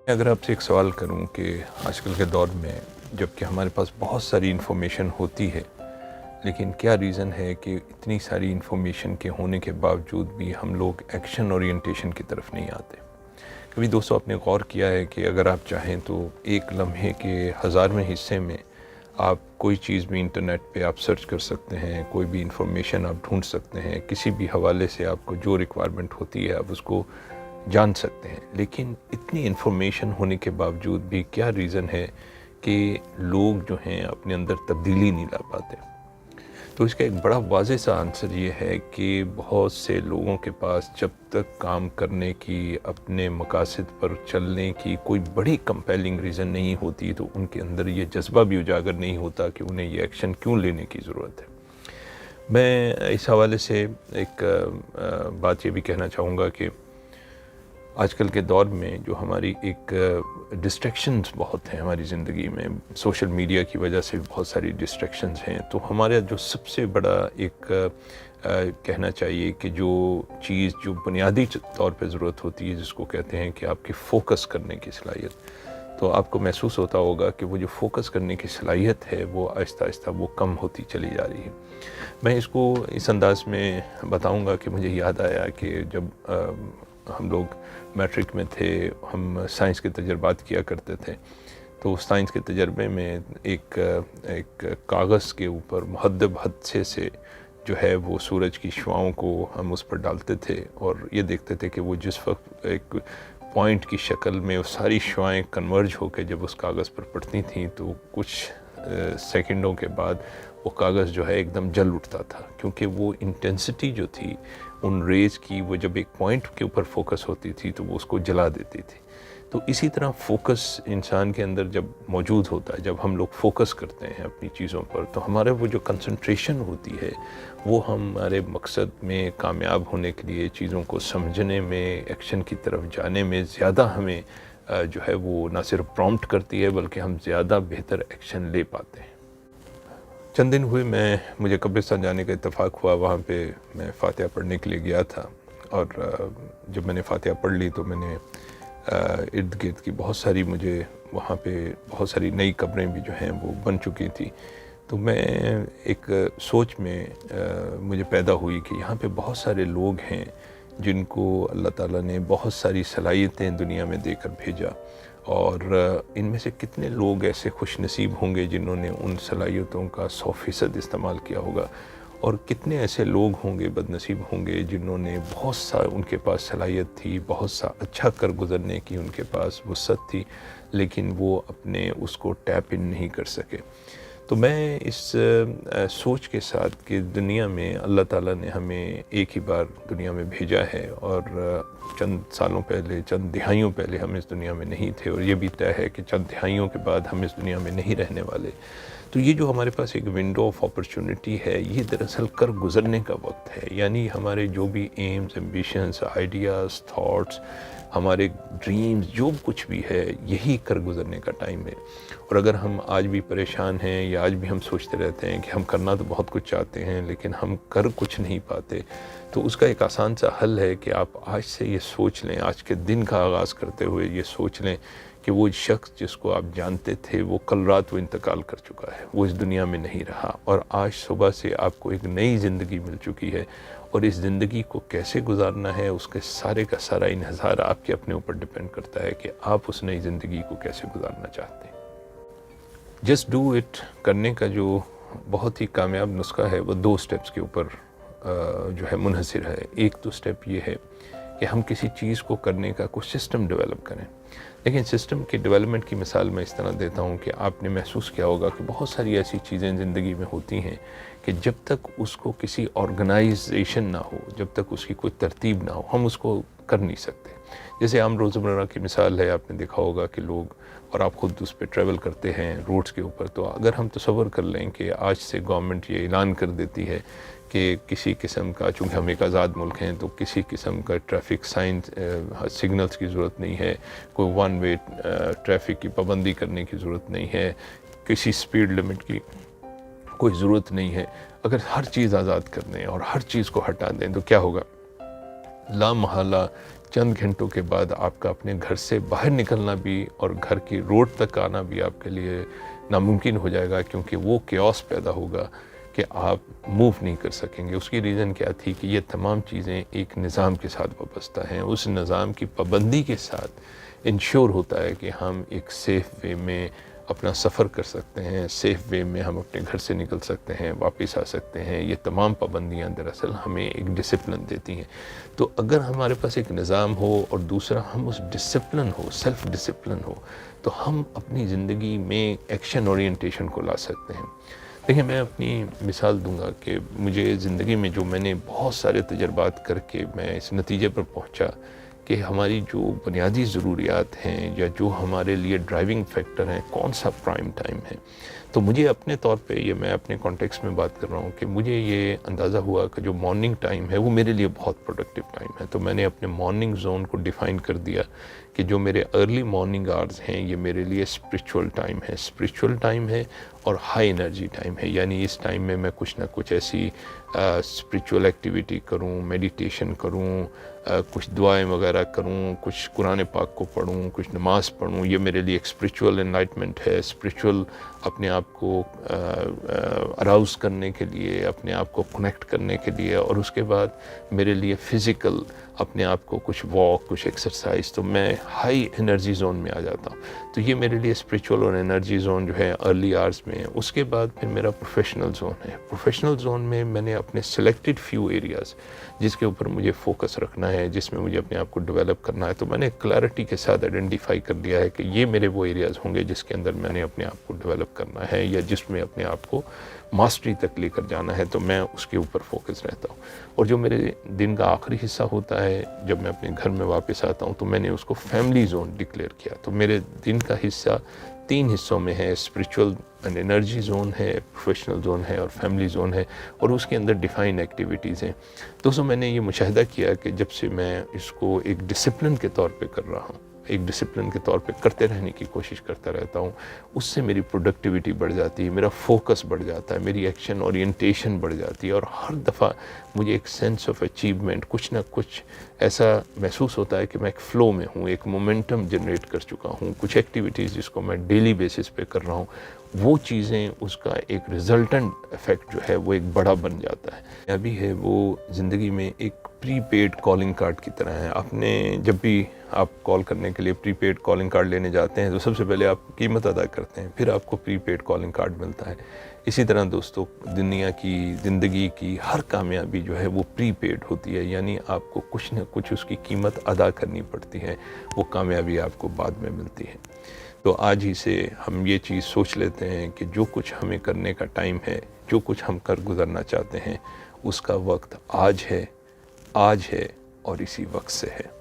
اگر آپ سے ایک سوال کروں کہ آج کل کے دور میں جب کہ ہمارے پاس بہت ساری انفارمیشن ہوتی ہے، لیکن کیا ریزن ہے کہ اتنی ساری انفارمیشن کے ہونے کے باوجود بھی ہم لوگ ایکشن اورینٹیشن کی طرف نہیں آتے؟ کبھی دوستوں آپ نے غور کیا ہے کہ اگر آپ چاہیں تو ایک لمحے کے 1000ویں حصے میں آپ کوئی چیز بھی انٹرنیٹ پہ آپ سرچ کر سکتے ہیں، کوئی بھی انفارمیشن آپ ڈھونڈ سکتے ہیں، کسی بھی حوالے سے آپ کو جو ریکوائرمنٹ ہوتی ہے آپ اس کو جان سکتے ہیں، لیکن اتنی انفارمیشن ہونے کے باوجود بھی کیا ریزن ہے کہ لوگ جو ہیں اپنے اندر تبدیلی نہیں لا پاتے؟ تو اس کا ایک بڑا واضح سا آنسر یہ ہے کہ بہت سے لوگوں کے پاس جب تک کام کرنے کی، اپنے مقاصد پر چلنے کی کوئی بڑی کمپیلنگ ریزن نہیں ہوتی تو ان کے اندر یہ جذبہ بھی اجاگر نہیں ہوتا کہ انہیں یہ ایکشن کیوں لینے کی ضرورت ہے۔ میں اس حوالے سے ایک بات یہ بھی کہنا چاہوں گا کہ آج کل کے دور میں جو ہماری ایک ڈسٹریکشنز بہت ہیں ہماری زندگی میں، سوشل میڈیا کی وجہ سے بہت ساری ڈسٹریکشنز ہیں، تو ہمارا جو سب سے بڑا ایک کہنا چاہیے کہ جو چیز جو بنیادی طور پہ ضرورت ہوتی ہے جس کو کہتے ہیں کہ آپ کی فوکس کرنے کی صلاحیت، تو آپ کو محسوس ہوتا ہوگا کہ وہ جو فوکس کرنے کی صلاحیت ہے وہ آہستہ آہستہ وہ کم ہوتی چلی جا رہی ہے۔ میں اس کو اس انداز میں بتاؤں گا کہ مجھے یاد آیا کہ جب ہم لوگ میٹرک میں تھے، ہم سائنس کے تجربات کیا کرتے تھے، تو سائنس کے تجربے میں ایک کاغذ کے اوپر مہذب حدثے سے جو ہے وہ سورج کی شعاؤں کو ہم اس پر ڈالتے تھے اور یہ دیکھتے تھے کہ وہ جس وقت ایک پوائنٹ کی شکل میں وہ ساری شعائیں کنورج ہو کے جب اس کاغذ پر پڑتی تھیں تو کچھ سیکنڈوں کے بعد وہ کاغذ جو ہے ایک دم جل اٹھتا تھا، کیونکہ وہ انٹینسٹی جو تھی ان ریز کی، وہ جب ایک پوائنٹ کے اوپر فوکس ہوتی تھی تو وہ اس کو جلا دیتی تھی۔ تو اسی طرح فوکس انسان کے اندر جب موجود ہوتا ہے، جب ہم لوگ فوکس کرتے ہیں اپنی چیزوں پر، تو ہمارے وہ جو کنسنٹریشن ہوتی ہے وہ ہمارے مقصد میں کامیاب ہونے کے لیے، چیزوں کو سمجھنے میں، ایکشن کی طرف جانے میں زیادہ ہمیں جو ہے وہ نہ صرف پرومپٹ کرتی ہے بلکہ ہم زیادہ بہتر ایکشن لے پاتے ہیں۔ چند دن ہوئے مجھے قبرستان جانے کا اتفاق ہوا، وہاں پہ میں فاتحہ پڑھنے کے لیے گیا تھا، اور جب میں نے فاتحہ پڑھ لی تو میں نے ارد گرد کی بہت ساری، مجھے وہاں پہ بہت ساری نئی قبریں بھی جو ہیں وہ بن چکی تھی، تو میں ایک سوچ میں مجھے پیدا ہوئی کہ یہاں پہ بہت سارے لوگ ہیں جن کو اللہ تعالیٰ نے بہت ساری صلاحیتیں دنیا میں دے کر بھیجا، اور ان میں سے کتنے لوگ ایسے خوش نصیب ہوں گے جنہوں نے ان صلاحیتوں کا 100% استعمال کیا ہوگا، اور کتنے ایسے لوگ ہوں گے، بد نصیب ہوں گے، جنہوں نے بہت سا، ان کے پاس صلاحیت تھی، بہت سا اچھا کر گزرنے کی ان کے پاس وسعت تھی، لیکن وہ اپنے اس کو ٹیپ ان نہیں کر سکے۔ تو میں اس سوچ کے ساتھ کہ دنیا میں اللہ تعالیٰ نے ہمیں ایک ہی بار دنیا میں بھیجا ہے، اور چند سالوں پہلے، چند دہائیوں پہلے ہم اس دنیا میں نہیں تھے، اور یہ بھی طے ہے کہ چند دہائیوں کے بعد ہم اس دنیا میں نہیں رہنے والے، تو یہ جو ہمارے پاس ایک ونڈو آف اپرچونٹی ہے، یہ دراصل کر گزرنے کا وقت ہے۔ یعنی ہمارے جو بھی ایمز، ایمبیشنز، آئیڈیاز، تھاٹس، ہمارے ڈریمز، جو کچھ بھی ہے، یہی کر گزرنے کا ٹائم ہے۔ اور اگر ہم آج بھی پریشان ہیں، یا آج بھی ہم سوچتے رہتے ہیں کہ ہم کرنا تو بہت کچھ چاہتے ہیں لیکن ہم کر کچھ نہیں پاتے، تو اس کا ایک آسان سا حل ہے کہ آپ آج سے یہ سوچ لیں، آج کے دن کا آغاز کرتے ہوئے یہ سوچ لیں کہ وہ شخص جس کو آپ جانتے تھے وہ کل رات وہ انتقال کر چکا ہے، وہ اس دنیا میں نہیں رہا، اور آج صبح سے آپ کو ایک نئی زندگی مل چکی ہے، اور اس زندگی کو کیسے گزارنا ہے اس کے سارے کا سارا انحصار آپ کے اپنے اوپر ڈیپینڈ کرتا ہے کہ آپ اس نئی زندگی کو کیسے گزارنا چاہتے ہیں۔ جسٹ ڈو اٹ کرنے کا جو بہت ہی کامیاب نسخہ ہے وہ 2 سٹیپس کے اوپر جو ہے منحصر ہے۔ ایک تو سٹیپ یہ ہے کہ ہم کسی چیز کو کرنے کا کوئی سسٹم ڈیولپ کریں، لیکن سسٹم کی ڈیولپمنٹ کی مثال میں اس طرح دیتا ہوں کہ آپ نے محسوس کیا ہوگا کہ بہت ساری ایسی چیزیں زندگی میں ہوتی ہیں کہ جب تک اس کو کسی آرگنائزیشن نہ ہو، جب تک اس کی کوئی ترتیب نہ ہو، ہم اس کو کر نہیں سکتے۔ جیسے عام روزمرہ کی مثال ہے، آپ نے دیکھا ہوگا کہ لوگ، اور آپ خود اس پہ ٹریول کرتے ہیں روڈز کے اوپر، تو اگر ہم تصور کر لیں کہ آج سے گورنمنٹ یہ اعلان کر دیتی ہے کہ کسی قسم کا، چونکہ ہم ایک آزاد ملک ہیں تو کسی قسم کا ٹریفک سگنلز کی ضرورت نہیں ہے، کوئی ون وے ٹریفک کی پابندی کرنے کی ضرورت نہیں ہے، کسی سپیڈ لمٹ کی کوئی ضرورت نہیں ہے۔ اگر ہر چیز آزاد کر دیں اور ہر چیز کو ہٹا دیں تو کیا ہوگا؟ لامحالہ چند گھنٹوں کے بعد آپ کا اپنے گھر سے باہر نکلنا بھی اور گھر کی روڈ تک آنا بھی آپ کے لیے ناممکن ہو جائے گا، کیونکہ وہ کیوس پیدا ہوگا کہ آپ موو نہیں کر سکیں گے۔ اس کی ریزن کیا تھی کہ یہ تمام چیزیں ایک نظام کے ساتھ وابستہ ہیں، اس نظام کی پابندی کے ساتھ انشور ہوتا ہے کہ ہم ایک سیف وے میں اپنا سفر کر سکتے ہیں، سیف وے میں ہم اپنے گھر سے نکل سکتے ہیں، واپس آ سکتے ہیں۔ یہ تمام پابندیاں دراصل ہمیں ایک ڈسپلن دیتی ہیں۔ تو اگر ہمارے پاس ایک نظام ہو اور دوسرا ہم اس ڈسپلن ہو، سیلف ڈسپلن ہو، تو ہم اپنی زندگی میں ایکشن اورینٹیشن کو لا سکتے ہیں۔ دیکھیں، میں اپنی مثال دوں گا کہ مجھے زندگی میں جو میں نے بہت سارے تجربات کر کے میں اس نتیجے پر پہنچا کہ ہماری جو بنیادی ضروریات ہیں یا جو ہمارے لیے ڈرائیونگ فیکٹر ہیں، کون سا پرائم ٹائم ہے، تو مجھے اپنے طور پہ، یہ میں اپنے کانٹیکس میں بات کر رہا ہوں، کہ مجھے یہ اندازہ ہوا کہ جو مارننگ ٹائم ہے وہ میرے لیے بہت پروڈکٹیو ٹائم ہے۔ تو میں نے اپنے مارننگ زون کو ڈیفائن کر دیا کہ جو میرے ارلی مارننگ آورز ہیں یہ میرے لیے اسپریچول ٹائم ہے، اسپریچول ٹائم ہے اور ہائی انرجی ٹائم ہے۔ یعنی اس ٹائم میں کچھ نہ کچھ ایسی اسپریچول ایکٹیویٹی کروں، میڈیٹیشن کروں، کچھ دعائیں وغیرہ کروں، کچھ قرآن پاک کو پڑھوں، کچھ نماز پڑھوں۔ یہ میرے لیے ایک اسپریچول انلائٹمنٹ ہے، اسپریچول اپنے آپ کو اراؤز کرنے کے لیے، اپنے آپ کو کنیکٹ کرنے کے لیے۔ اور اس کے بعد میرے لیے فزیکل اپنے آپ کو کچھ واک، کچھ ایکسرسائز، تو میں ہائی انرجی زون میں آ جاتا ہوں۔ تو یہ میرے لیے اسپریچول اور انرجی زون جو ہے ارلی آورز میں ہے۔ اس کے بعد پھر میرا پروفیشنل زون ہے۔ پروفیشنل زون میں میں نے اپنے سلیکٹڈ فیو ایریاز جس کے اوپر مجھے فوکس رکھنا ہے، جس میں مجھے اپنے آپ کو ڈیولپ کرنا ہے، تو میں نے کلیئرٹی کے ساتھ آئیڈینٹیفائی کر لیا ہے کہ یہ میرے وہ ایریاز ہوں گے جس کے اندر میں نے اپنے آپ کو ڈیولپ کرنا ہے یا جس میں اپنے آپ کو ماسٹری تک لے کر جانا ہے، تو میں اس کے اوپر فوکس رہتا ہوں۔ اور جو میرے دن کا آخری حصہ ہوتا ہے، جب میں اپنے گھر میں واپس آتا ہوں، تو میں نے اس کو فیملی زون ڈکلیئر کیا۔ تو میرے دن کا حصہ 3 حصوں میں ہے، اسپریچول اینڈ انرجی زون ہے، پروفیشنل زون ہے اور فیملی زون ہے، اور اس کے اندر ڈیفائن ایکٹیویٹیز ہیں۔ دوستوں، میں نے یہ مشاہدہ کیا کہ جب سے میں اس کو ایک ڈسپلن کے طور پہ کر رہا ہوں، ایک ڈسپلن کے طور پہ کرتے رہنے کی کوشش کرتا رہتا ہوں، اس سے میری پروڈکٹیوٹی بڑھ جاتی ہے، میرا فوکس بڑھ جاتا ہے، میری ایکشن اورینٹیشن بڑھ جاتی ہے، اور ہر دفعہ مجھے ایک سینس آف اچیومنٹ، کچھ نہ کچھ ایسا محسوس ہوتا ہے کہ میں ایک فلو میں ہوں، ایک مومنٹم جنریٹ کر چکا ہوں۔ کچھ ایکٹیویٹیز جس کو میں ڈیلی بیسس پہ کر رہا ہوں، وہ چیزیں، اس کا ایک ریزلٹنٹ ایفیکٹ جو ہے وہ ایک بڑا بن جاتا ہے۔ ابھی ہے وہ زندگی میں ایک پری پیڈ کالنگ کارڈ کی طرح ہے۔ آپ نے جب بھی آپ کال کرنے کے لیے پری پیڈ کالنگ کارڈ لینے جاتے ہیں تو سب سے پہلے آپ قیمت ادا کرتے ہیں، پھر آپ کو پری پیڈ کالنگ کارڈ ملتا ہے۔ اسی طرح دوستو، دنیا کی، زندگی کی ہر کامیابی جو ہے وہ پری پیڈ ہوتی ہے، یعنی آپ کو کچھ نہ کچھ اس کی قیمت ادا کرنی پڑتی ہے، وہ کامیابی آپ کو بعد میں ملتی ہے۔ تو آج ہی سے ہم یہ چیز سوچ لیتے ہیں کہ جو کچھ ہمیں کرنے کا ٹائم ہے، جو کچھ ہم کر گزرنا چاہتے ہیں، اس کا وقت آج ہے اور اسی وقت سے ہے۔